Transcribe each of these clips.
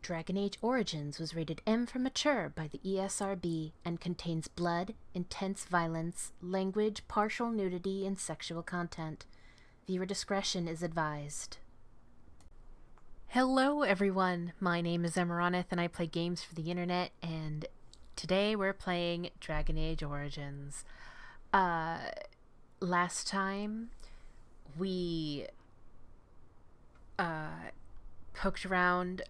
Dragon Age Origins was rated M for mature by the ESRB and contains blood, intense violence, language, partial nudity, and sexual content. Viewer discretion is advised. Hello everyone, my name is Amaronith and I play games for the internet, and today we're playing Dragon Age Origins. Last time we poked around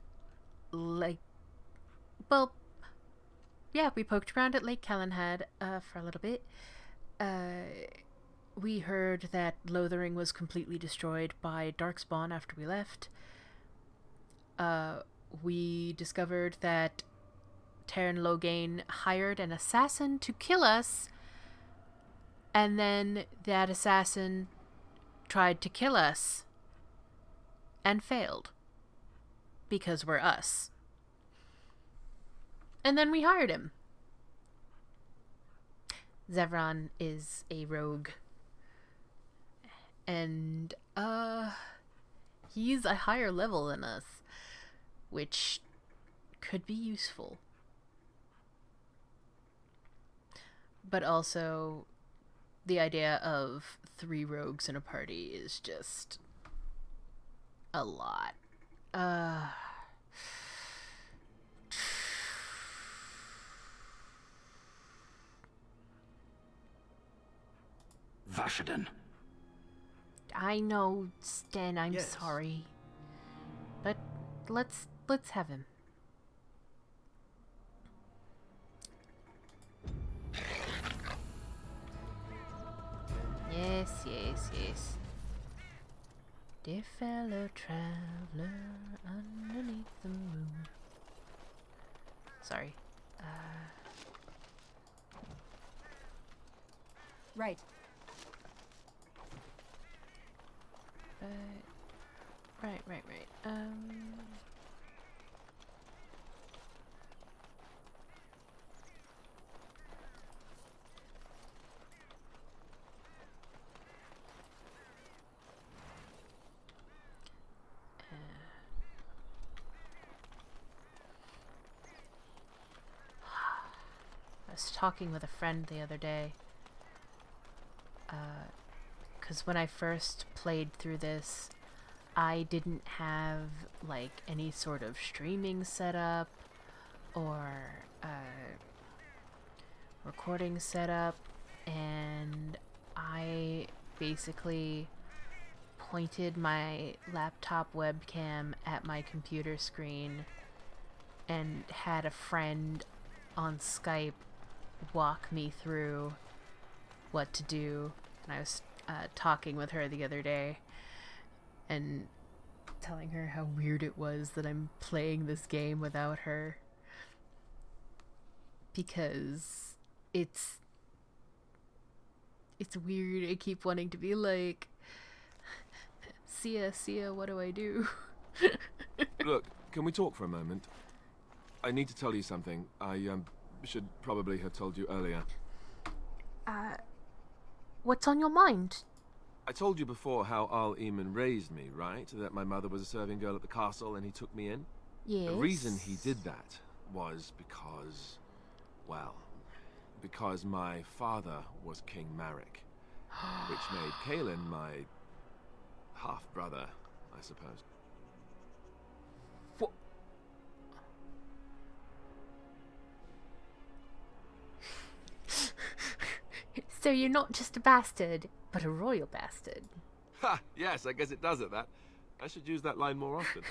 we poked around at Lake Calenhad for a little bit. We heard that Lothering was completely destroyed by Darkspawn after we left. We discovered that Terran Loghain hired an assassin to kill us, and then that assassin tried to kill us and failed because we're us. And then we hired him. Zevran is a rogue, and he's a higher level than us, which could be useful. But also, the idea of 3 rogues in a party is just a lot. Vashaden. I know, Sten, I'm Yes. sorry. But let's have him. Yes. Dear fellow traveler underneath the moon. Sorry. Right. Right. I was talking with a friend the other day. Because when I first played through this, I didn't have like any sort of streaming setup or recording setup, and I basically pointed my laptop webcam at my computer screen and had a friend on Skype walk me through what to do. And I was talking with her the other day and telling her how weird it was that I'm playing this game without her, because it's weird. I keep wanting to be like, see ya, what do I do? Look, can we talk for a moment? I need to tell you something. I should probably have told you earlier. What's on your mind? I told you before how Al Eamon raised me, right? That my mother was a serving girl at the castle and he took me in? Yes. The reason he did that was because, well, because my father was King Marek, which made Kaelin my half-brother, I suppose. What? So you're not just a bastard, but a royal bastard. Ha! Yes, I guess it does it, that. I should use that line more often.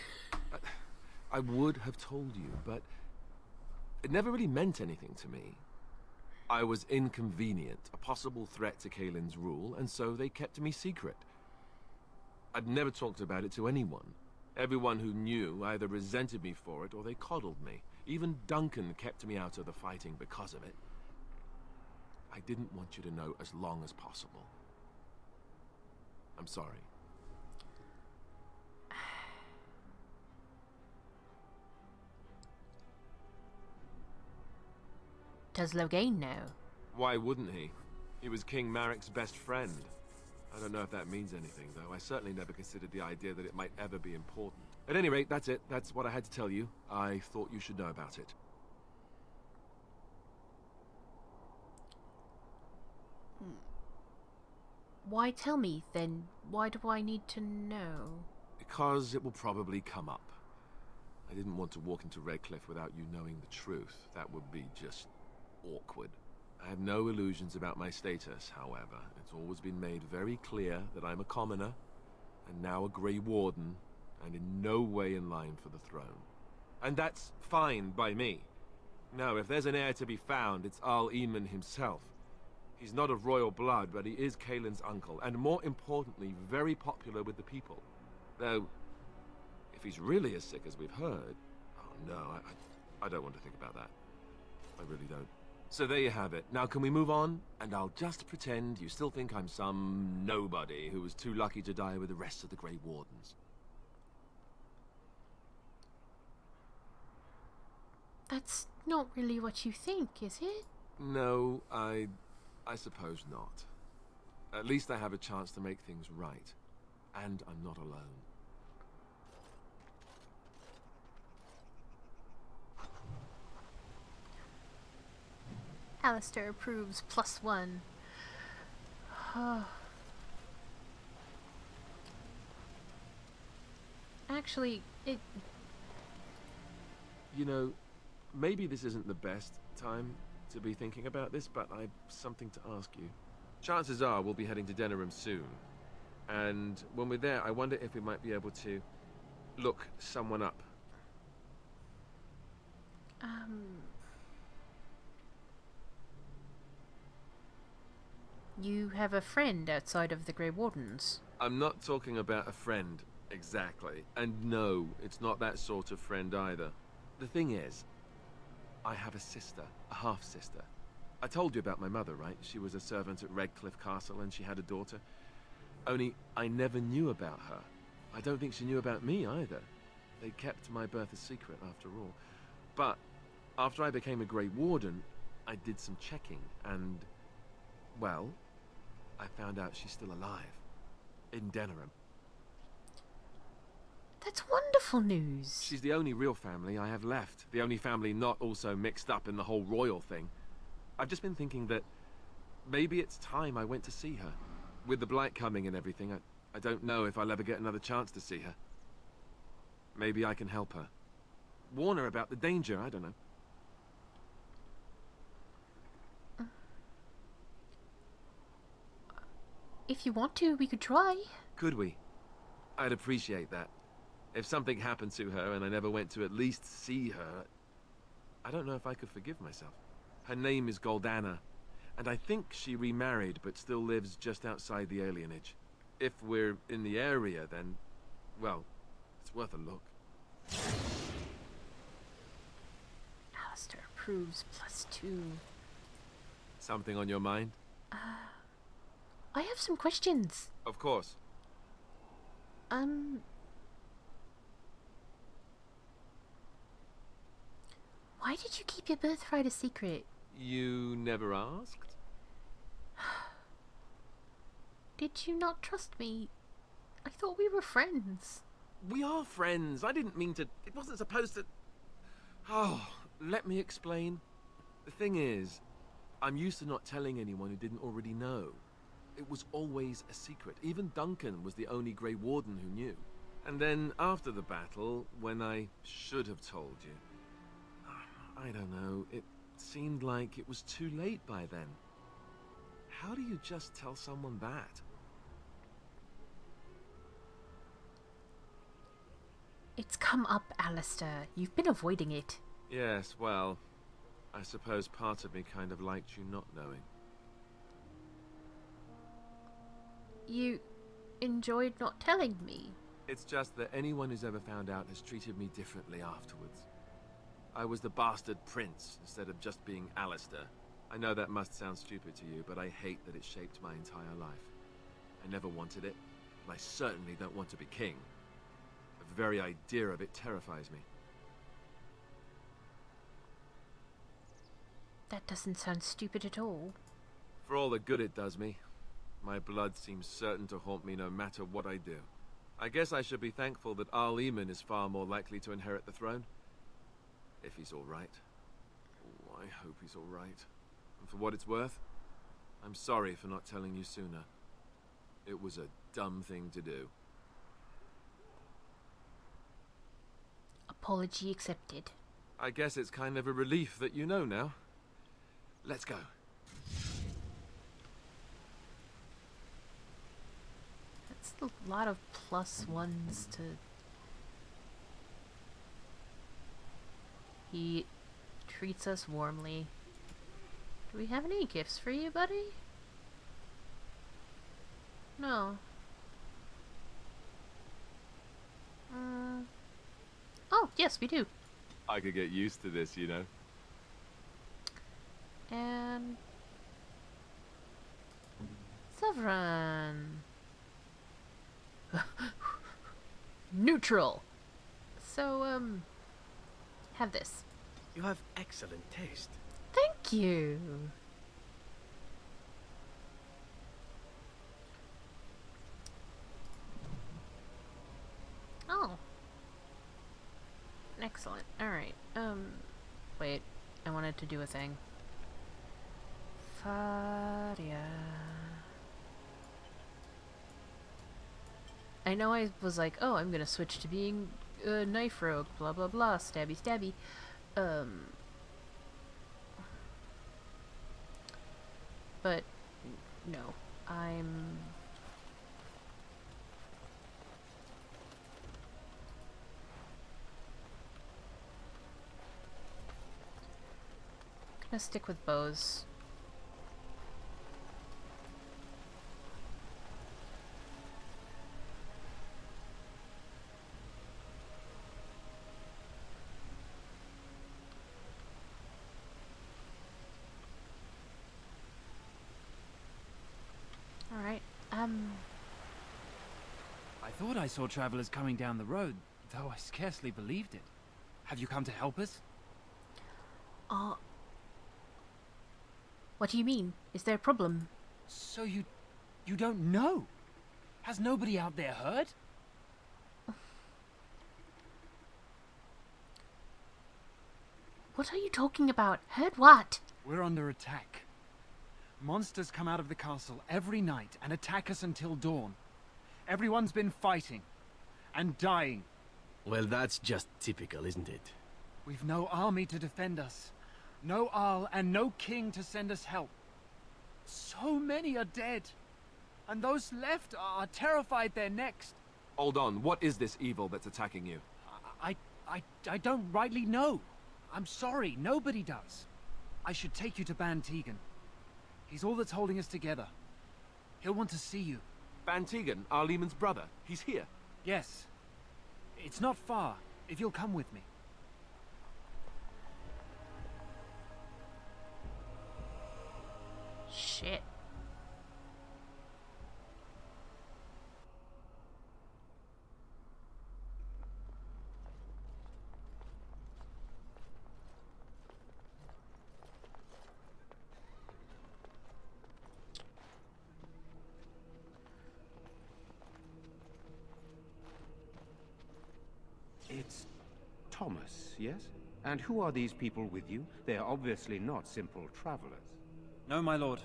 I would have told you, but it never really meant anything to me. I was inconvenient, a possible threat to Kaelin's rule, and so they kept me secret. I'd never talked about it to anyone. Everyone who knew either resented me for it or they coddled me. Even Duncan kept me out of the fighting because of it. I didn't want you to know as long as possible. I'm sorry. Does Loghain know? Why wouldn't he? He was King Marek's best friend. I don't know if that means anything, though. I certainly never considered the idea that it might ever be important. At any rate, that's it. That's what I had to tell you. I thought you should know about it. Why tell me, then? Why do I need to know? Because it will probably come up. I didn't want to walk into Redcliffe without you knowing the truth. That would be just awkward. I have no illusions about my status, however. It's always been made very clear that I'm a commoner, and now a Grey Warden, and in no way in line for the throne. And that's fine by me. No, if there's an heir to be found, it's Arl Eamon himself. He's not of royal blood, but he is Caelan's uncle, and more importantly, very popular with the people. Though, if he's really as sick as we've heard... Oh no, I don't want to think about that. I really don't. So there you have it. Now can we move on? And I'll just pretend you still think I'm some nobody who was too lucky to die with the rest of the Grey Wardens. That's not really what you think, is it? No, I suppose not. At least I have a chance to make things right. And I'm not alone. Alistair approves +1. Actually, it... You know, maybe this isn't the best time to be thinking about this, but I've something to ask you. Chances are we'll be heading to Denerim soon. And when we're there, I wonder if we might be able to look someone up. You have a friend outside of the Grey Wardens? I'm not talking about a friend, exactly. And no, it's not that sort of friend either. The thing is, I have a sister, a half-sister. I told you about my mother, right? She was a servant at Redcliffe Castle and she had a daughter. Only, I never knew about her. I don't think she knew about me either. They kept my birth a secret after all. But, after I became a Grey Warden, I did some checking and, well, I found out she's still alive. In Denerim. That's wonderful news. She's the only real family I have left. The only family not also mixed up in the whole royal thing. I've just been thinking that maybe it's time I went to see her. With the blight coming and everything, I don't know if I'll ever get another chance to see her. Maybe I can help her. Warn her about the danger, I don't know. If you want to, we could try. Could we? I'd appreciate that. If something happened to her and I never went to at least see her, I don't know if I could forgive myself. Her name is Goldana, and I think she remarried but still lives just outside the alienage. If we're in the area, then, well, it's worth a look. Alistair approves +2. Something on your mind? I have some questions. Of course. Why did you keep your birthright a secret? You never asked? Did you not trust me? I thought we were friends. We are friends. I didn't mean to... It wasn't supposed to... Oh, let me explain. The thing is, I'm used to not telling anyone who didn't already know. It was always a secret. Even Duncan was the only Grey Warden who knew. And then, after the battle, when I should have told you... I don't know, it seemed like it was too late by then. How do you just tell someone that? It's come up, Alistair. You've been avoiding it. Yes, well, I suppose part of me kind of liked you not knowing. You enjoyed not telling me? It's just that anyone who's ever found out has treated me differently afterwards. I was the bastard prince instead of just being Alistair. I know that must sound stupid to you, but I hate that it shaped my entire life. I never wanted it, and I certainly don't want to be king. The very idea of it terrifies me. That doesn't sound stupid at all. For all the good it does me, my blood seems certain to haunt me no matter what I do. I guess I should be thankful that Al-Eman is far more likely to inherit the throne. If he's all right. Oh, I hope he's all right. And for what it's worth, I'm sorry for not telling you sooner. It was a dumb thing to do. Apology accepted. I guess it's kind of a relief that you know now. Let's go. That's a lot of +1s to... He treats us warmly. Do we have any gifts for you, buddy? No. Oh, yes, we do. I could get used to this, you know. And... Severin. Neutral. So, have this. You have excellent taste. Thank you. Oh. Excellent. Alright. Wait. I wanted to do a thing. Faria. I know I was like, oh, I'm gonna switch to being a knife rogue, blah blah blah, stabby stabby. But no, I'm gonna stick with bows. Alright, I thought I saw travelers coming down the road, though I scarcely believed it. Have you come to help us? what do you mean? Is there a problem? So you don't know? Has nobody out there heard? What are you talking about? Heard what? We're under attack. Monsters come out of the castle every night and attack us until dawn. Everyone's been fighting and dying. Well, that's just typical, isn't it? We've no army to defend us. No Arl and no king to send us help. So many are dead. And those left are terrified they're next. Hold on, what is this evil that's attacking you? I don't rightly know. I'm sorry, nobody does. I should take you to Ban Tegan. He's all that's holding us together. He'll want to see you. Ban Tegan, Al-Eman's brother. He's here. Yes. It's not far, if you'll come with me. Shit. It's Thomas, yes? And who are these people with you? They are obviously not simple travelers. No, my lord.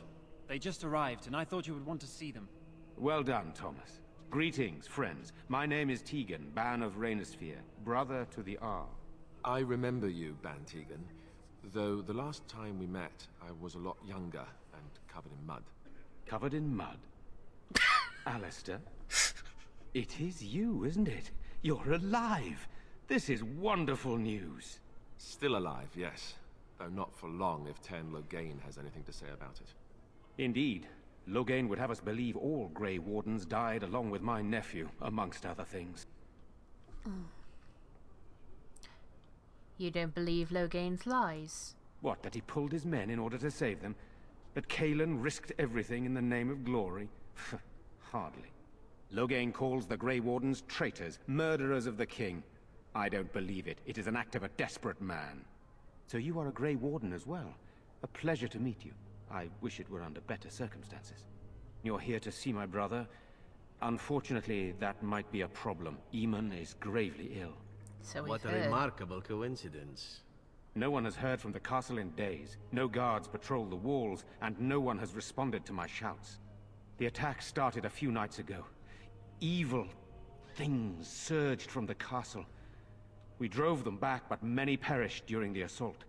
They just arrived, and I thought you would want to see them. Well done, Thomas. Greetings, friends. My name is Tegan, Ban of Rainisfere, brother to the Arl. I remember you, Ban Tegan. Though the last time we met, I was a lot younger and covered in mud. Covered in mud? Alistair? It is you, isn't it? You're alive! This is wonderful news. Still alive, yes. Though not for long if Ten Loghain has anything to say about it. Indeed. Loghain would have us believe all Grey Wardens died along with my nephew, amongst other things. You don't believe Loghain's lies? What, that he pulled his men in order to save them? That Cailan risked everything in the name of glory? Hardly. Loghain calls the Grey Wardens traitors, murderers of the king. I don't believe it. It is an act of a desperate man. So you are a Grey Warden as well. A pleasure to meet you. I wish it were under better circumstances. You're here to see my brother. Unfortunately, that might be a problem. Eamon is gravely ill. So we've What a heard. remarkable coincidence. No one has heard from the castle in days. No guards patrol the walls, and no one has responded to my shouts. The attack started a few nights ago. Evil things surged from the castle. We drove them back, but many perished during the assault.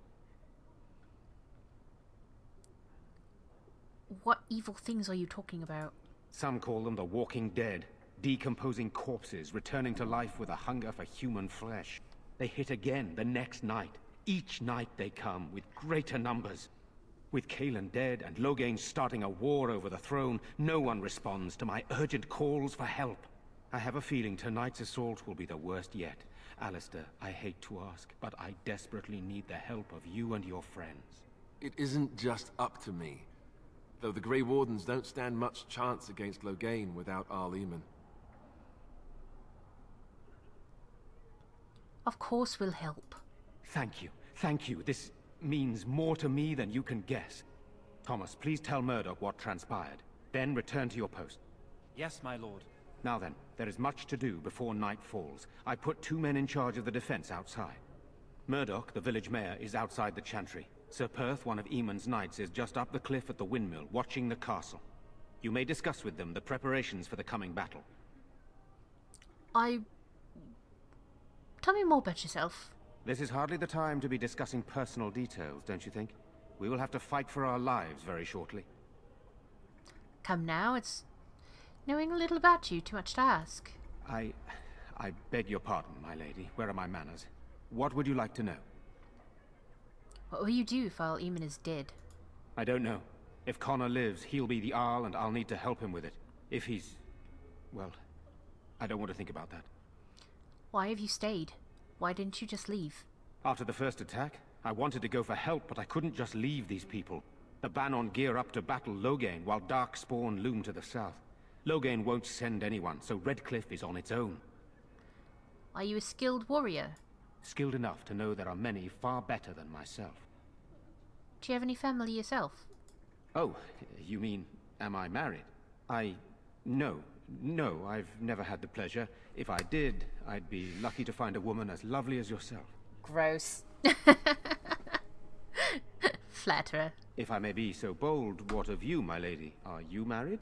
What evil things are you talking about? Some call them the Walking Dead, decomposing corpses returning to life with a hunger for human flesh. They hit again the next night. Each night they come with greater numbers. With Kaelin dead and Loghain starting a war over the throne, no one responds to my urgent calls for help. I have a feeling tonight's assault will be the worst yet. Alistair, I hate to ask, but I desperately need the help of you and your friends. It isn't just up to me. Though the Grey Wardens don't stand much chance against Loghain without Arl Eamon. Of course we'll help. Thank you. Thank you. This means more to me than you can guess. Thomas, please tell Murdoch what transpired. Then return to your post. Yes, my lord. Now then, there is much to do before night falls. I put 2 men in charge of the defense outside. Murdoch, the village mayor, is outside the chantry. Sir Perth, one of Eamon's knights, is just up the cliff at the windmill, watching the castle. You may discuss with them the preparations for the coming battle. Tell me more about yourself. This is hardly the time to be discussing personal details, don't you think? We will have to fight for our lives very shortly. Come now, it's knowing a little about you, too much to ask. I beg your pardon, my lady. Where are my manners? What would you like to know? What will you do if Arl Eamon is dead? I don't know. If Connor lives, he'll be the Arl and I'll need to help him with it. If he's... well, I don't want to think about that. Why have you stayed? Why didn't you just leave? After the first attack, I wanted to go for help, but I couldn't just leave these people. The Bannon gear up to battle Loghain, while Darkspawn loom to the south. Loghain won't send anyone, so Redcliffe is on its own. Are you a skilled warrior? Skilled enough to know there are many far better than myself. Do you have any family yourself? Oh, you mean, am I married? No, I've never had the pleasure. If I did, I'd be lucky to find a woman as lovely as yourself. Gross. Flatterer. If I may be so bold, what of you, my lady? Are you married?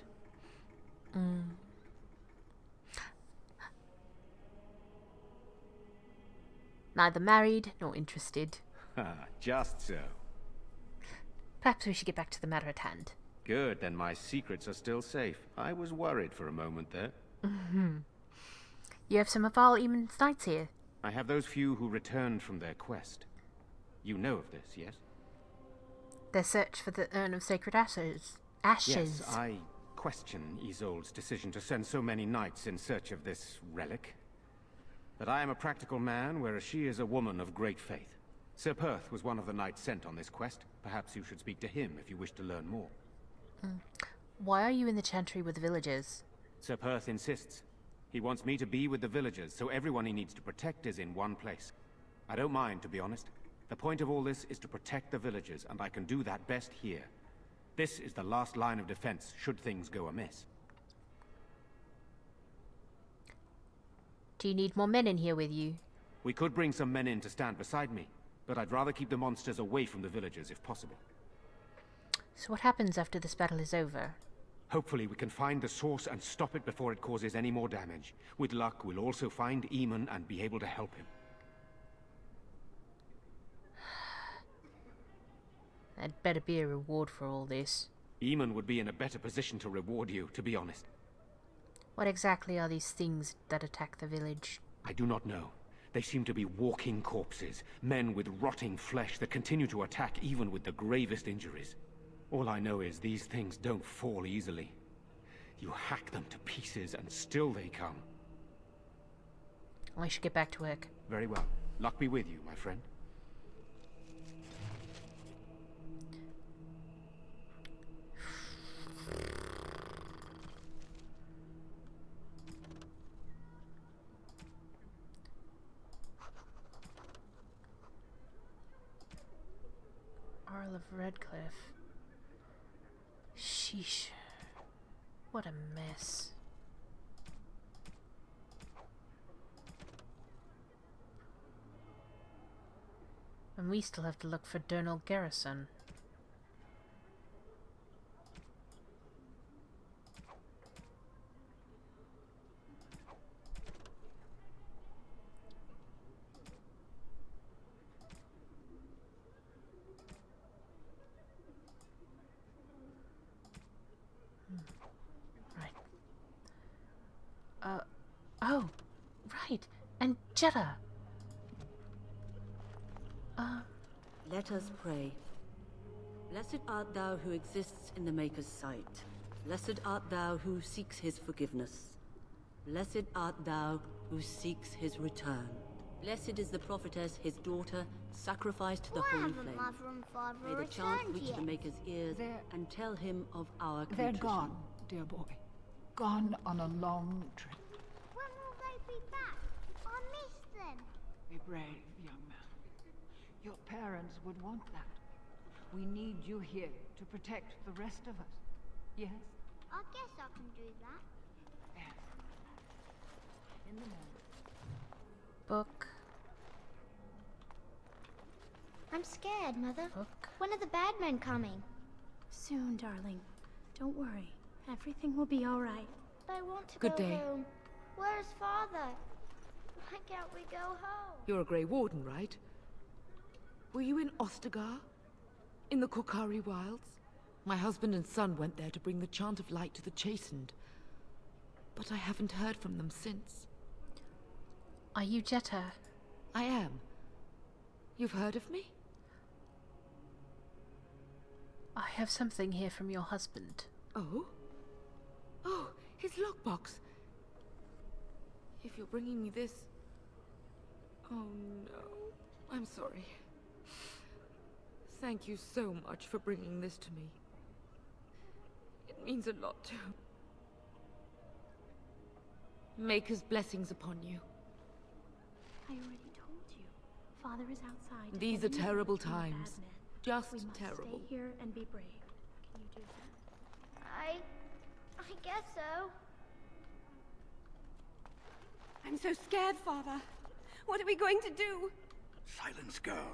Neither married nor interested. Just so. Perhaps we should get back to the matter at hand. Good, then my secrets are still safe. I was worried for a moment there. You have some of Arl Eamon's knights here. I have those few who returned from their quest. You know of this, yes? Their search for the Urn of Sacred Ashes. Ashes. Yes, I question Isolde's decision to send so many knights in search of this relic. But I am a practical man, whereas she is a woman of great faith. Sir Perth was one of the knights sent on this quest. Perhaps you should speak to him if you wish to learn more. Why are you in the chantry with the villagers? Sir Perth insists. He wants me to be with the villagers, so everyone he needs to protect is in one place. I don't mind, to be honest. The point of all this is to protect the villagers, and I can do that best here. This is the last line of defense, should things go amiss. Do you need more men in here with you? We could bring some men in to stand beside me, but I'd rather keep the monsters away from the villagers if possible. So what happens after this battle is over? Hopefully we can find the source and stop it before it causes any more damage. With luck, we'll also find Eamon and be able to help him. That'd better be a reward for all this. Eamon would be in a better position to reward you, to be honest. What exactly are these things that attack the village? I do not know. They seem to be walking corpses, men with rotting flesh that continue to attack even with the gravest injuries. All I know is these things don't fall easily. You hack them to pieces and still they come. I should get back to work. Very well. Luck be with you, my friend. Earl of Redcliffe. Sheesh. What a mess. And we still have to look for Durnal Garrison. Right. Oh, right. And Jetta. Let us pray. Blessed art thou who exists in the Maker's sight. Blessed art thou who seeks his forgiveness. Blessed art thou who seeks his return. Blessed is the prophetess, his daughter, sacrificed to the Why holy haven't flame. Mother and Father May the chant returned reach yet? the Maker's ears They're- and tell him of our They're contrition. gone, dear boy. Gone on a long trip. When will they be back? I miss them. Be brave, young man. Your parents would want that. We need you here to protect the rest of us. Yes? I guess I can do that. Yes. In the morning. Book. I'm scared, Mother. Book. When are the bad men coming? Soon, darling. Don't worry. Everything will be all right. They want to Good go day. home. Where's Father? Why can't we go home? You're a Grey Warden, right? Were you in Ostagar? In the Korkari Wilds? My husband and son went there to bring the Chant of Light to the Chastened. But I haven't heard from them since. Are you Jetta? I am. You've heard of me? I have something here from your husband. Oh? Oh, his lockbox. If you're bringing me this... Oh no. I'm sorry. Thank you so much for bringing this to me. It means a lot to... Maker's blessings upon you. I already told you. Father is outside. These are defending terrible us from the bad times. men. Just We must terrible. stay here and be brave. Can you do that? I guess so. I'm so scared, Father. What are we going to do? Silence, girl.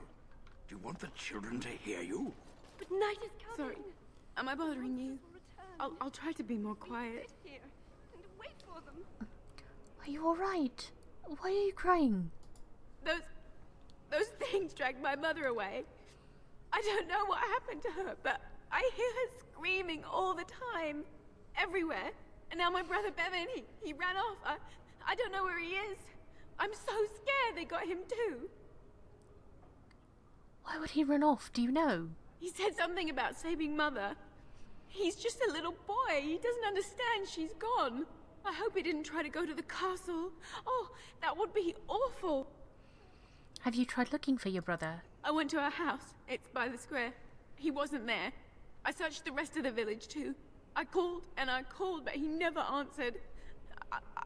Do you want the children to hear you? But night is coming. Sorry. Am I bothering you? Return. I'll try to be more quiet. Sit here and wait for them. Are you alright? Why are you crying? Those things dragged my mother away. I don't know what happened to her, but I hear her screaming all the time. Everywhere. And now my brother Bevan, he ran off. I don't know where he is. I'm so scared they got him too. Why would he run off? Do you know? He said something about saving Mother. He's just a little boy. He doesn't understand she's gone. I hope he didn't try to go to the castle. Oh, that would be awful. Have you tried looking for your brother? I went to our house. It's by the square. He wasn't there. I searched the rest of the village too. I called and I called, but he never answered.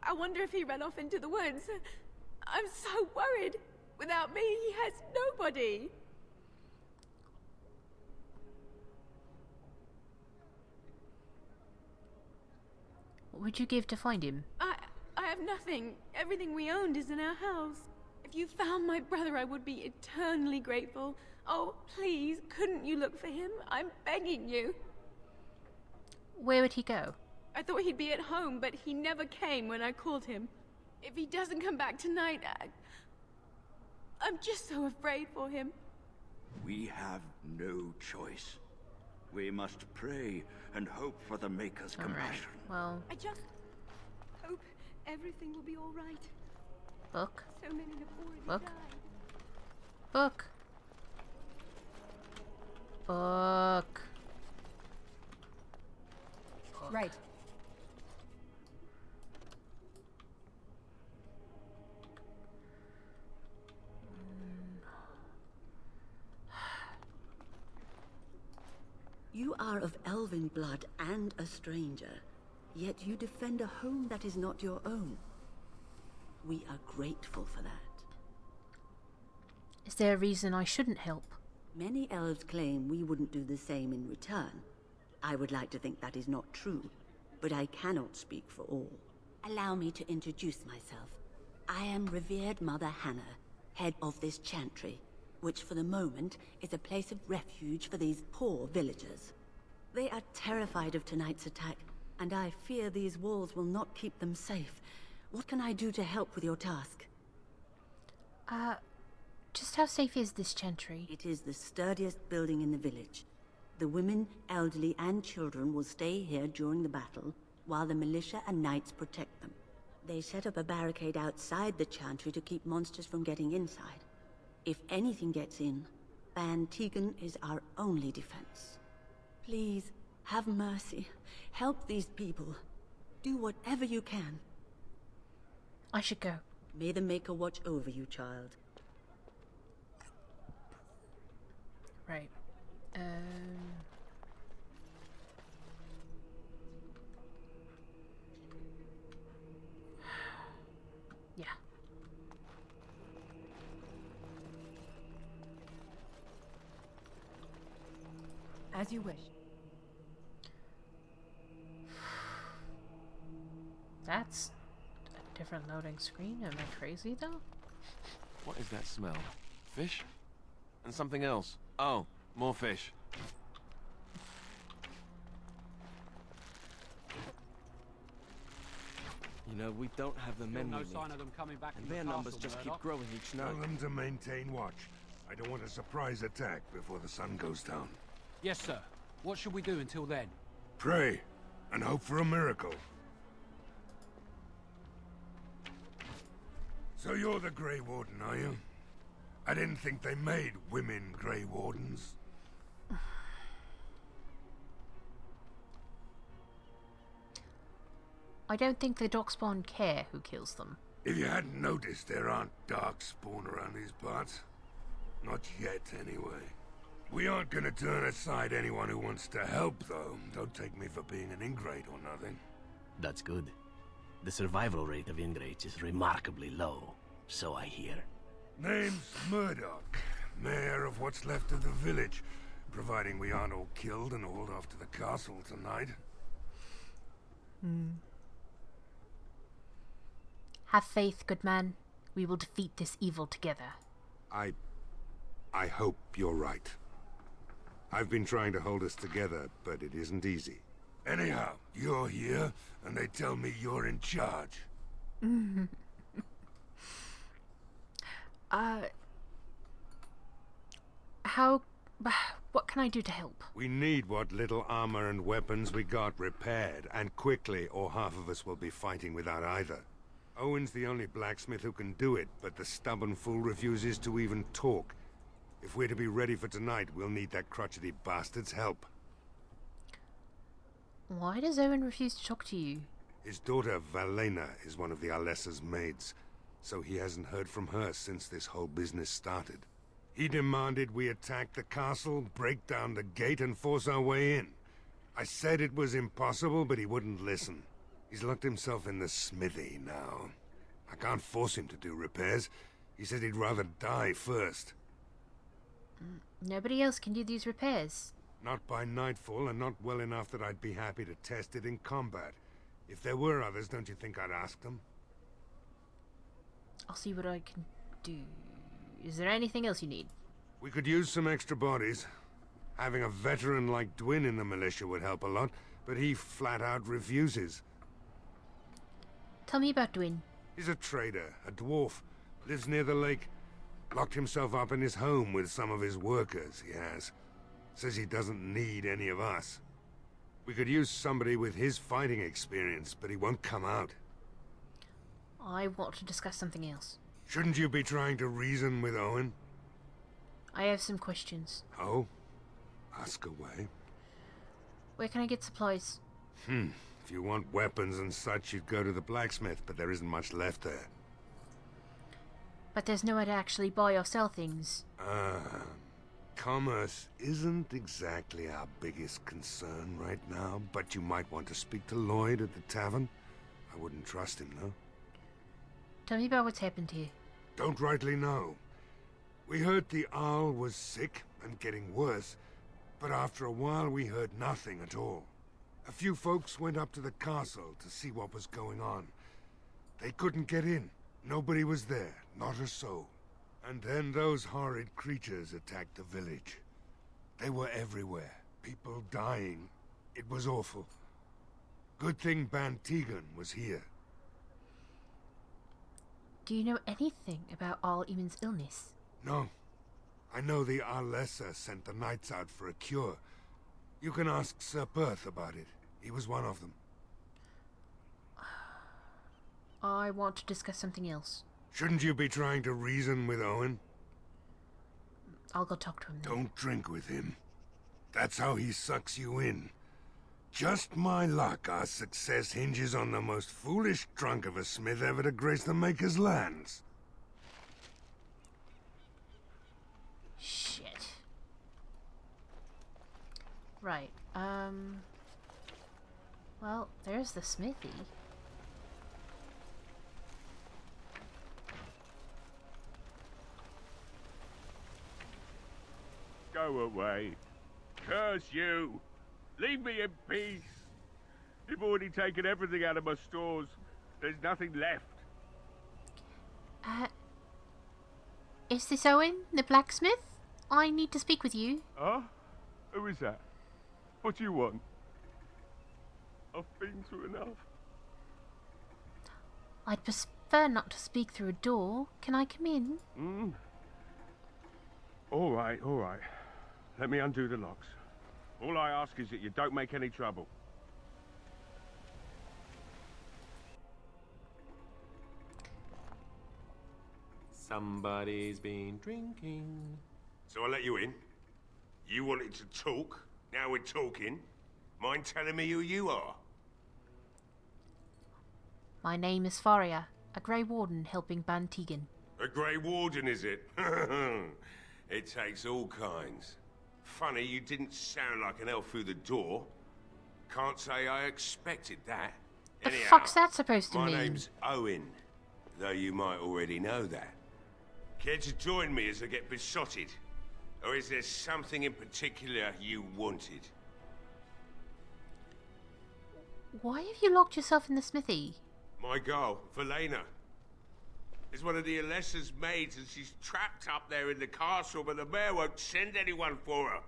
I wonder if he ran off into the woods. I'm so worried. Without me, he has nobody. What would you give to find him? I have nothing. Everything we owned is in our house. If you found my brother, I would be eternally grateful. Oh, please, couldn't you look for him? I'm begging you. Where would he go? I thought he'd be at home, but he never came when I called him. If he doesn't come back tonight, I'm just so afraid for him. We have no choice. We must pray and hope for the Maker's compassion. Well, I just hope everything will be all right. book. So many have already Book. died. Book. Book. Book. Right. You are of elven blood and a stranger, yet you defend a home that is not your own. We are grateful for that. Is there a reason I shouldn't help? Many elves claim we wouldn't do the same in return. I would like to think that is not true, but I cannot speak for all. Allow me to introduce myself. I am revered Mother Hannah, head of this chantry. which for the moment is a place of refuge for these poor villagers. They are terrified of tonight's attack, and I fear these walls will not keep them safe. What can I do to help with your task? Just how safe is this chantry? It is the sturdiest building in the village. The women, elderly, and children will stay here during the battle, while the militia and knights protect them. They set up a barricade outside the chantry to keep monsters from getting inside. If anything gets in, Ban Tegan is our only defense. Please, have mercy. Help these people. Do whatever you can. I should go. May the Maker watch over you, child. Right. Yeah. As you wish. That's a different loading screen. Am I crazy though? What is that smell? Fish? And something else. Oh, more fish. You know, we don't have the men we need. sign of them coming back And from their the numbers castle, just Murdoch. keep growing each night. Tell them to maintain watch. I don't want a surprise attack before the sun goes down. Yes, sir. What should we do until then? Pray, and hope for a miracle. So you're the Grey Warden, are you? I didn't think they made women Grey Wardens. I don't think the Darkspawn care who kills them. If you hadn't noticed, there aren't Darkspawn around these parts. Not yet, anyway. We aren't gonna turn aside anyone who wants to help, though. Don't take me for being an ingrate or nothing. That's good. The survival rate of ingrates is remarkably low, so I hear. Name's Murdoch, mayor of what's left of the village, providing we aren't all killed and hauled off to the castle tonight. Have faith, good man. We will defeat this evil together. I hope you're right. I've been trying to hold us together, but it isn't easy. Anyhow, you're here, and they tell me you're in charge. What can I do to help? We need what little armor and weapons we got repaired, and quickly, or half of us will be fighting without either. Owen's the only blacksmith who can do it, but the stubborn fool refuses to even talk. If we're to be ready for tonight, we'll need that crotchety bastard's help. Why does Owen refuse to talk to you? His daughter, Valena, is one of the Alessa's maids, so he hasn't heard from her since this whole business started. He demanded we attack the castle, break down the gate, and force our way in. I said it was impossible, but he wouldn't listen. He's locked himself in the smithy now. I can't force him to do repairs. He said he'd rather die first. Nobody else can do these repairs. Not by nightfall, and not well enough that I'd be happy to test it in combat. If there were others, don't you think I'd ask them? I'll see what I can do. Is there anything else you need? We could use some extra bodies. Having a veteran like Dwin in the militia would help a lot, but he flat out refuses. Tell me about Dwin. He's a trader, a dwarf, lives near the lake. Locked himself up in his home with some of his workers, he has. Says he doesn't need any of us. We could use somebody with his fighting experience, but he won't come out. I want to discuss something else. Shouldn't you be trying to reason with Owen? I have some questions. Oh? Ask away. Where can I get supplies? If you want weapons and such, you'd go to the blacksmith, but there isn't much left there. But there's nowhere to actually buy or sell things. Commerce isn't exactly our biggest concern right now, but you might want to speak to Lloyd at the tavern. I wouldn't trust him, though. Tell me about what's happened here. Don't rightly know. We heard the Arl was sick and getting worse, but after a while we heard nothing at all. A few folks went up to the castle to see what was going on. They couldn't get in. Nobody was there, not a soul. And then those horrid creatures attacked the village. They were everywhere. People dying. It was awful. Good thing Bantegan was here. Do you know anything about Al Iman's illness? No. I know the Alessa sent the knights out for a cure. You can ask Sir Perth about it. He was one of them. I want to discuss something else. Shouldn't you be trying to reason with Owen? I'll go talk to him then. Don't drink with him. That's how he sucks you in. Just my luck, our success hinges on the most foolish drunk of a smith ever to grace the Maker's lands. Shit. Right, well, there's the smithy. Go away. Curse you. Leave me in peace. You've already taken everything out of my stores. There's nothing left. Is this Owen, the blacksmith? I need to speak with you. Huh? Who is that? What do you want? I've been through enough. I'd prefer not to speak through a door. Can I come in? All right. Let me undo the locks. All I ask is that you don't make any trouble. Somebody's been drinking. So I let you in. You wanted to talk. Now we're talking. Mind telling me who you are? My name is Faria, a Grey Warden helping Bantegan. A Grey Warden, is it? It takes all kinds. Funny, you didn't sound like an elf through the door. Can't say I expected that. The fuck's that supposed to mean? My name's Owen, though you might already know that. Care to join me as I get besotted? Or is there something in particular you wanted? Why have you locked yourself in the smithy? My girl, Valena, is one of the Alessa's maids, and she's trapped up there in the castle, but the mayor won't send anyone for her.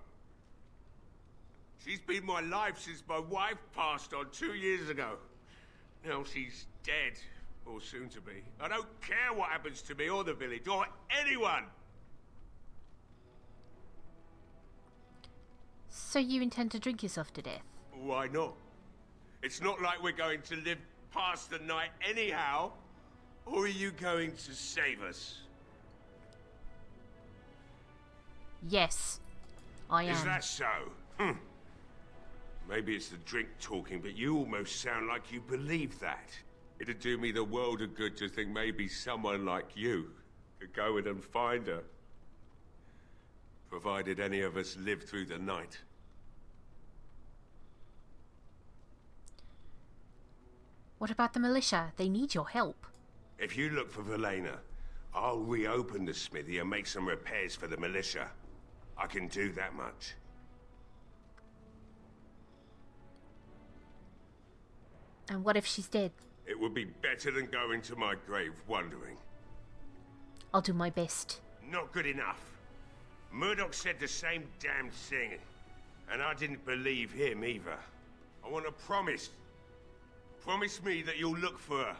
She's been my life since my wife passed on 2 years ago. Now she's dead, or soon to be. I don't care what happens to me or the village, or anyone! So you intend to drink yourself to death? Why not? It's not like we're going to live past the night anyhow. Or are you going to save us? Yes, I am. Is that so? Maybe it's the drink talking, but you almost sound like you believe that. It'd do me the world of good to think maybe someone like you could go in and find her. Provided any of us live through the night. What about the militia? They need your help. If you look for Valena, I'll reopen the smithy and make some repairs for the militia. I can do that much. And what if she's dead? It would be better than going to my grave wondering. I'll do my best. Not good enough. Murdoch said the same damn thing, and I didn't believe him either. I want a promise. Promise me that you'll look for her.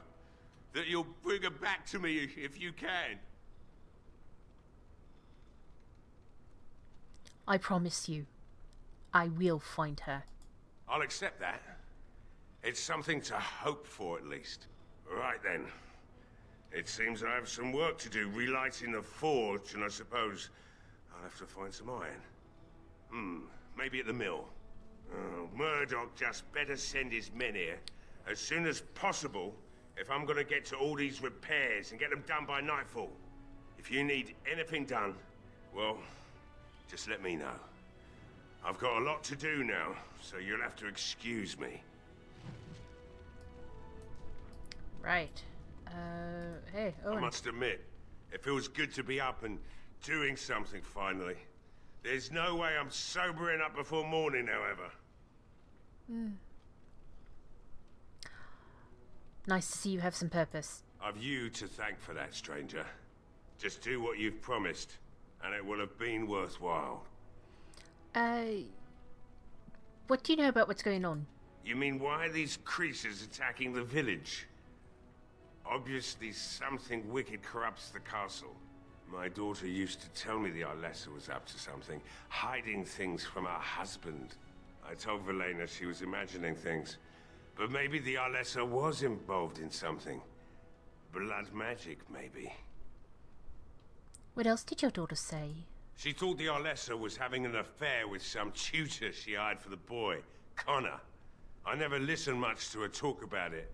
That you'll bring her back to me if you can. I promise you, I will find her. I'll accept that. It's something to hope for, at least. Right then. It seems I have some work to do relighting the forge, and I suppose I'll have to find some iron. Maybe at the mill. Oh, Murdoch just better send his men here as soon as possible if I'm gonna get to all these repairs and get them done by nightfall. If you need anything done, well, just let me know. I've got a lot to do now, so you'll have to excuse me. Right. Hey, Owen. I must admit, it feels good to be up and doing something finally. There's no way I'm sobering up before morning, however. Nice to see you have some purpose. I've you to thank for that, stranger. Just do what you've promised, and it will have been worthwhile. What do you know about what's going on? You mean why are these creatures attacking the village? Obviously something wicked corrupts the castle. My daughter used to tell me the Arlessa was up to something, hiding things from her husband. I told Valena she was imagining things, but maybe the Arlessa was involved in something. Blood magic, maybe. What else did your daughter say? She thought the Arlessa was having an affair with some tutor she hired for the boy, Connor. I never listened much to her talk about it,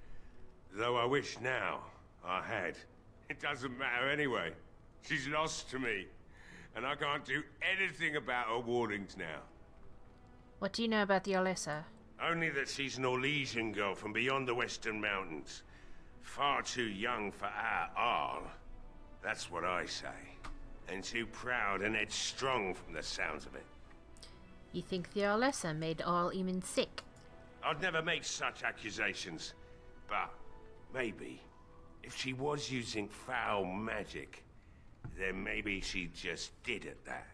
though I wish now I had. It doesn't matter anyway. She's lost to me, and I can't do anything about her warnings now. What do you know about the Alessa? Only that she's an Orlesian girl from beyond the Western Mountains. Far too young for our Arl. That's what I say. And too proud and headstrong from the sounds of it. You think the Alessa made Arl Eamon sick? I'd never make such accusations. But maybe, if she was using foul magic, then maybe she just did at that.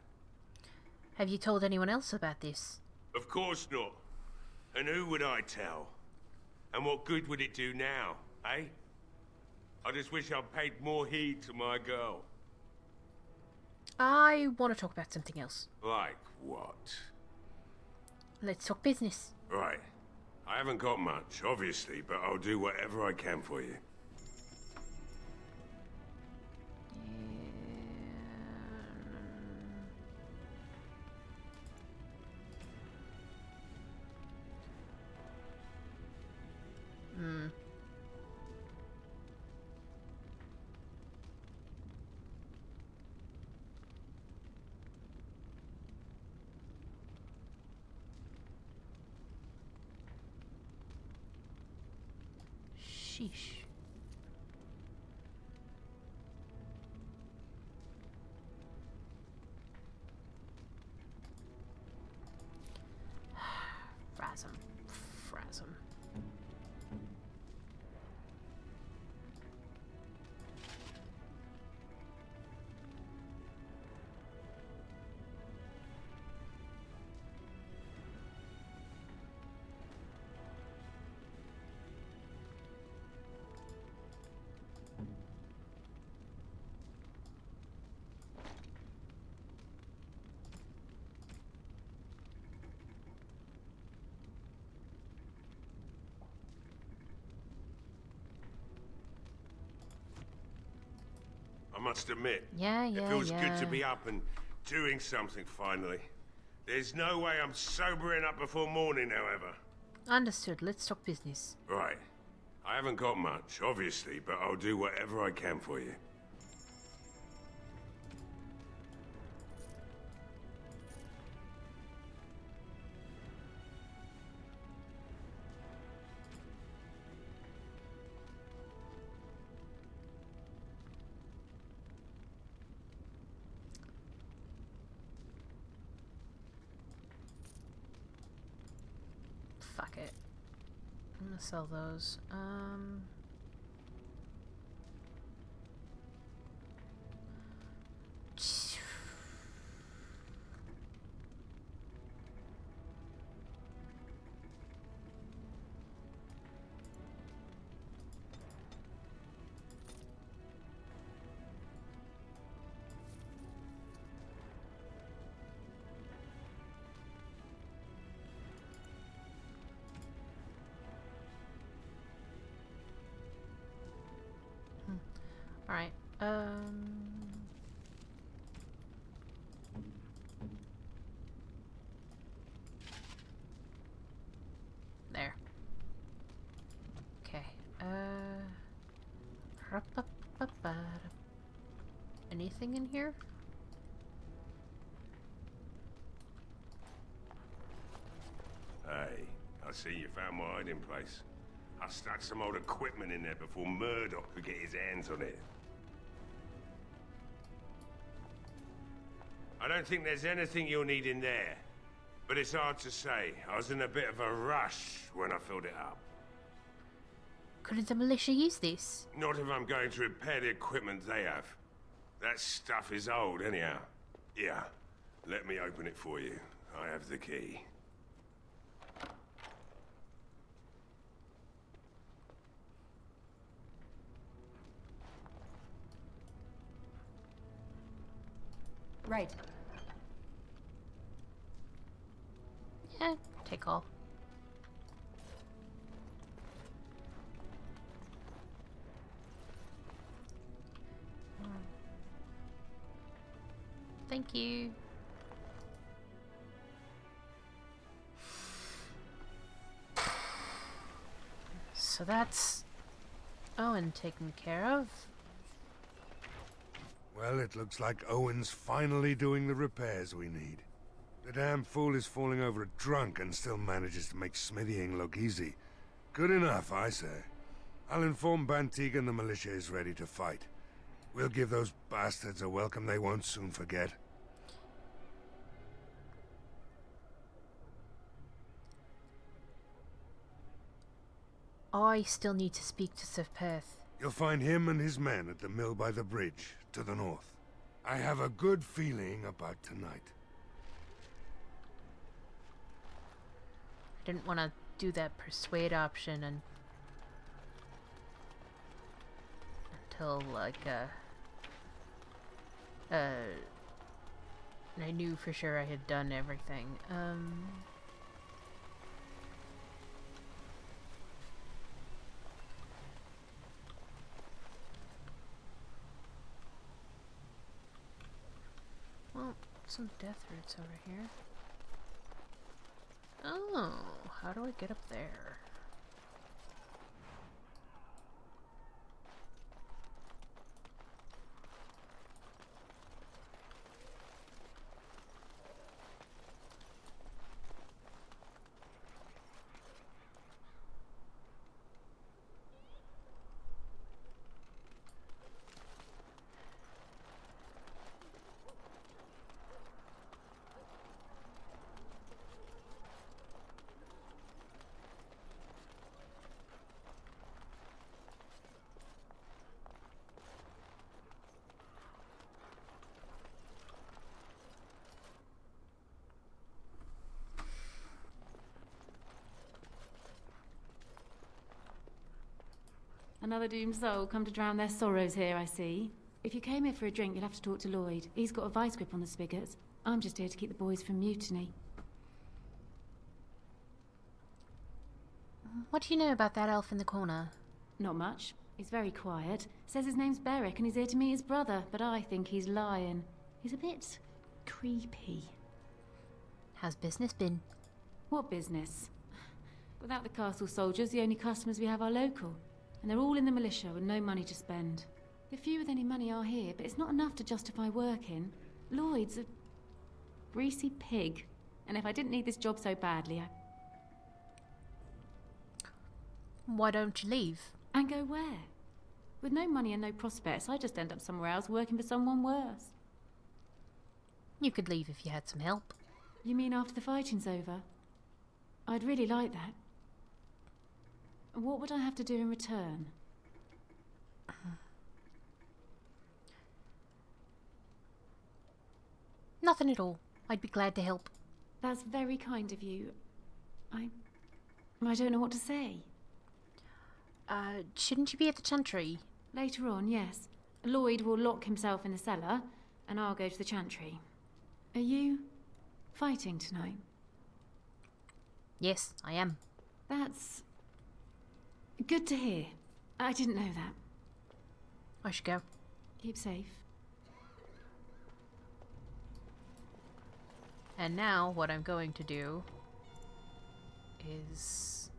Have you told anyone else about this? Of course not. And who would I tell? And what good would it do now, eh? I just wish I'd paid more heed to my girl. I want to talk about something else. Like what? Let's talk business. Right. I haven't got much, obviously, but I'll do whatever I can for you. Sheesh. Frasm. I must admit, Yeah. it feels good to be up and doing something finally. There's no way I'm sobering up before morning, however. Understood. Let's talk business. Right. I haven't got much, obviously, but I'll do whatever I can for you. Fuck it. I'm gonna sell those. Alright, there. Okay, anything in here? Hey, I see you found my hiding place. I stuck some old equipment in there before Murdoch could get his hands on it. I don't think there's anything you'll need in there, but it's hard to say. I was in a bit of a rush when I filled it up. Couldn't the militia use this? Not if I'm going to repair the equipment they have. That stuff is old, anyhow. Yeah, let me open it for you. I have the key. Right. Yeah, take all. Thank you. So that's Owen taken care of. Well, it looks like Owen's finally doing the repairs we need. The damn fool is falling over a drunk and still manages to make smithying look easy. Good enough, I say. I'll inform Bantig and the militia is ready to fight. We'll give those bastards a welcome they won't soon forget. I still need to speak to Sir Perth. You'll find him and his men at the mill by the bridge, to the north. I have a good feeling about tonight. I didn't want to do that persuade option until like I knew for sure I had done everything. Well, some death roots over here. Oh, how do I get up there? Another doomed soul come to drown their sorrows here, I see. If you came here for a drink, you'll have to talk to Lloyd. He's got a vice grip on the spigots. I'm just here to keep the boys from mutiny. What do you know about that elf in the corner? Not much. He's very quiet. Says his name's Beric and he's here to meet his brother, but I think he's lying. He's a bit creepy. How's business been? What business? Without the castle soldiers, the only customers we have are local. And they're all in the militia with no money to spend. The few with any money are here, but it's not enough to justify working. Lloyd's a greasy pig. And if I didn't need this job so badly, Why don't you leave? And go where? With no money and no prospects, I just end up somewhere else working for someone worse. You could leave if you had some help. You mean after the fighting's over? I'd really like that. What would I have to do in return? Nothing at all. I'd be glad to help. That's very kind of you. I don't know what to say. Shouldn't you be at the chantry? Later on, yes. Lloyd will lock himself in the cellar, and I'll go to the chantry. Are you fighting tonight? Yes, I am. That's good to hear. I didn't know that. I should go. Keep safe. And now what I'm going to do is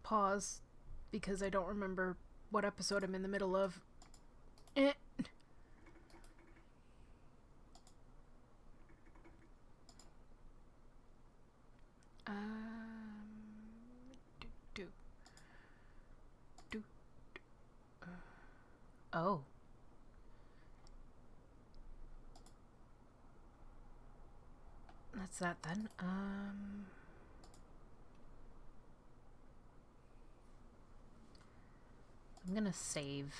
pause because I don't remember what episode I'm in the middle of. Oh. That's that then. I'm gonna save.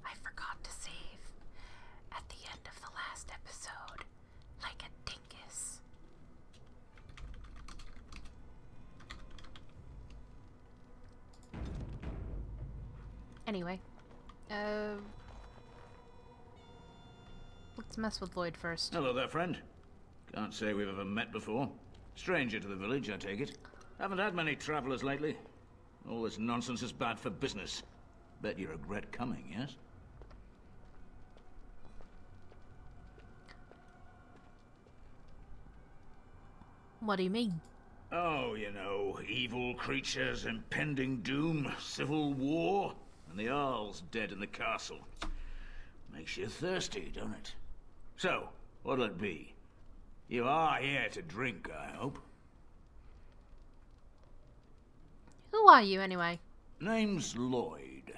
I forgot to save at the end of the last episode, like a dingus. Anyway, let's mess with Lloyd first. Hello there, friend. Can't say we've ever met before. Stranger to the village, I take it. Haven't had many travelers lately. All this nonsense is bad for business. Bet you regret coming, yes? What do you mean? Oh, you know, evil creatures, impending doom, civil war, and the Earl's dead in the castle. Makes you thirsty, don't it? So, what'll it be? You are here to drink, I hope. Who are you, anyway? Name's Lloyd.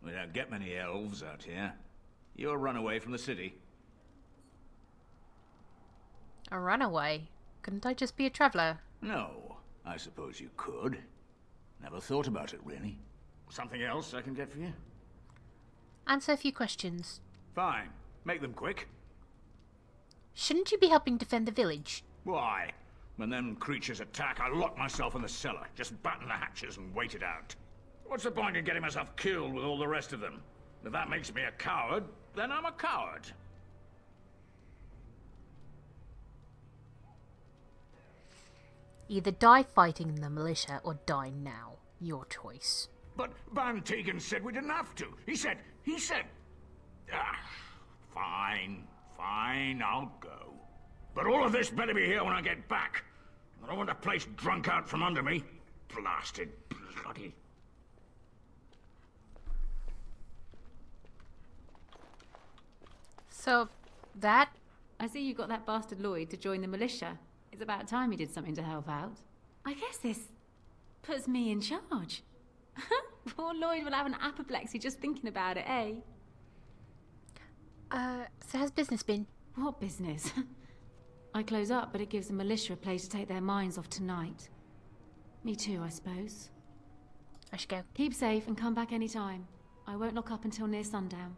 We don't get many elves out here. You're a runaway from the city. A runaway? Couldn't I just be a traveller? No, I suppose you could. Never thought about it, really. Something else I can get for you? Answer a few questions. Fine. Make them quick. Shouldn't you be helping defend the village? Why? When them creatures attack, I lock myself in the cellar. Just batten the hatches and wait it out. What's the point in getting myself killed with all the rest of them? If that makes me a coward, then I'm a coward. Either die fighting the militia or die now. Your choice. But Van Tegan said we didn't have to. He said... Fine, I'll go. But all of this better be here when I get back. I don't want the place drunk out from under me. Blasted bloody... So, that... I see you got that bastard Lloyd to join the militia. It's about time he did something to help out. I guess this puts me in charge. Poor Lloyd will have an apoplexy just thinking about it, eh? So how's business been? What business? I close up, but it gives the militia a place to take their minds off tonight. Me too, I suppose. I should go. Keep safe and come back any time. I won't lock up until near sundown.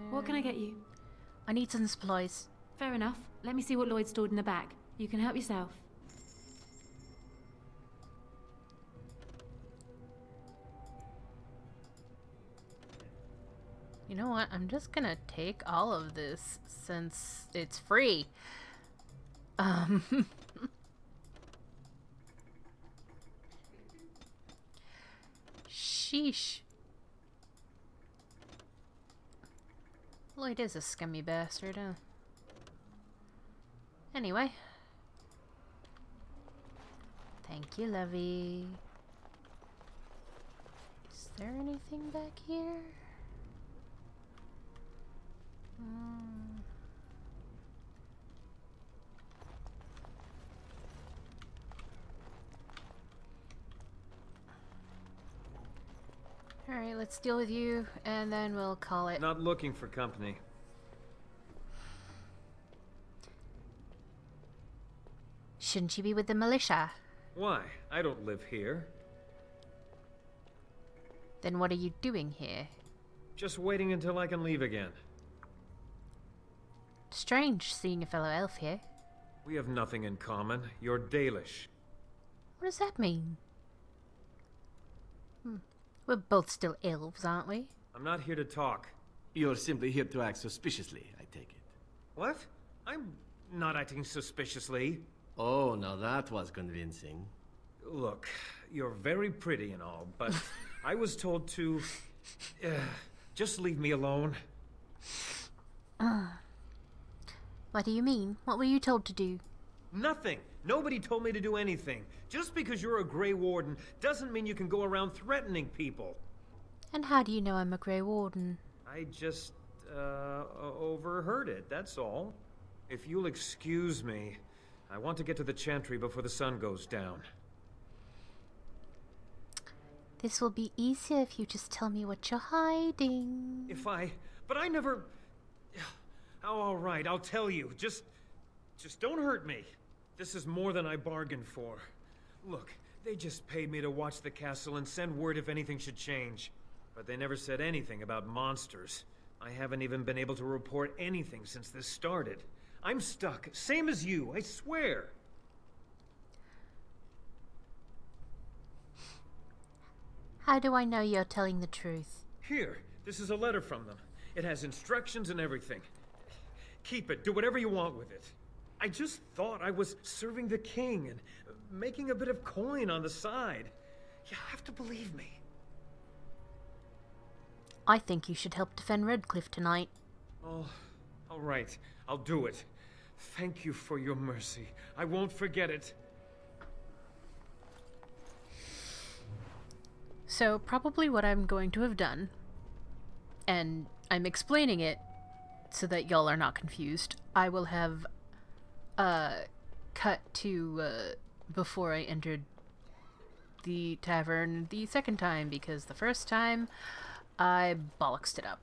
What can I get you? I need some supplies. Fair enough. Let me see what Lloyd stored in the back. You can help yourself. You know what? I'm just gonna take all of this since it's free. Sheesh. Lloyd is a scummy bastard, huh? Anyway. Thank you, lovey. Is there anything back here? Alright, let's deal with you, and then we'll call it. Not looking for company. Shouldn't you be with the militia? Why? I don't live here. Then what are you doing here? Just waiting until I can leave again. Strange seeing a fellow elf here. We have nothing in common. You're Dalish. What does that mean? We're both still elves, aren't we? I'm not here to talk. You're simply here to act suspiciously, I take it. What? I'm not acting suspiciously. Oh, now that was convincing. Look, you're very pretty and all, but I was told to... just leave me alone. What do you mean? What were you told to do? Nothing. Nobody told me to do anything. Just because you're a Grey Warden doesn't mean you can go around threatening people. And how do you know I'm a Grey Warden? I just, overheard it, that's all. If you'll excuse me, I want to get to the Chantry before the sun goes down. This will be easier if you just tell me what you're hiding. But I never... Oh, all right, I'll tell you. Just don't hurt me. This is more than I bargained for. Look, They just paid me to watch the castle and send word if anything should change. But they never said anything about monsters. I haven't even been able to report anything since this started. I'm stuck, same as you, I swear. How do I know you're telling the truth? Here, this is a letter from them. It has instructions and everything. Keep it, do whatever you want with it. I just thought I was serving the king and making a bit of coin on the side. You have to believe me. I think you should help defend Redcliffe tonight. Oh, all right. I'll do it. Thank you for your mercy. I won't forget it. So, probably what I'm going to have done, and I'm explaining it so that y'all are not confused, I will have cut to before I entered the tavern the second time, because the first time I bollocksed it up.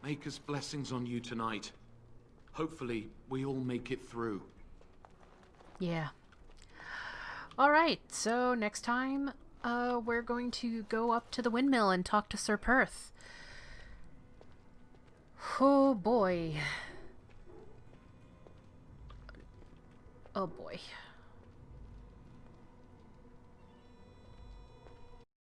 Maker's blessings on you tonight. Hopefully, we all make it through. Yeah. Alright, so next time, we're going to go up to the windmill and talk to Sir Perth. Oh boy. Oh boy.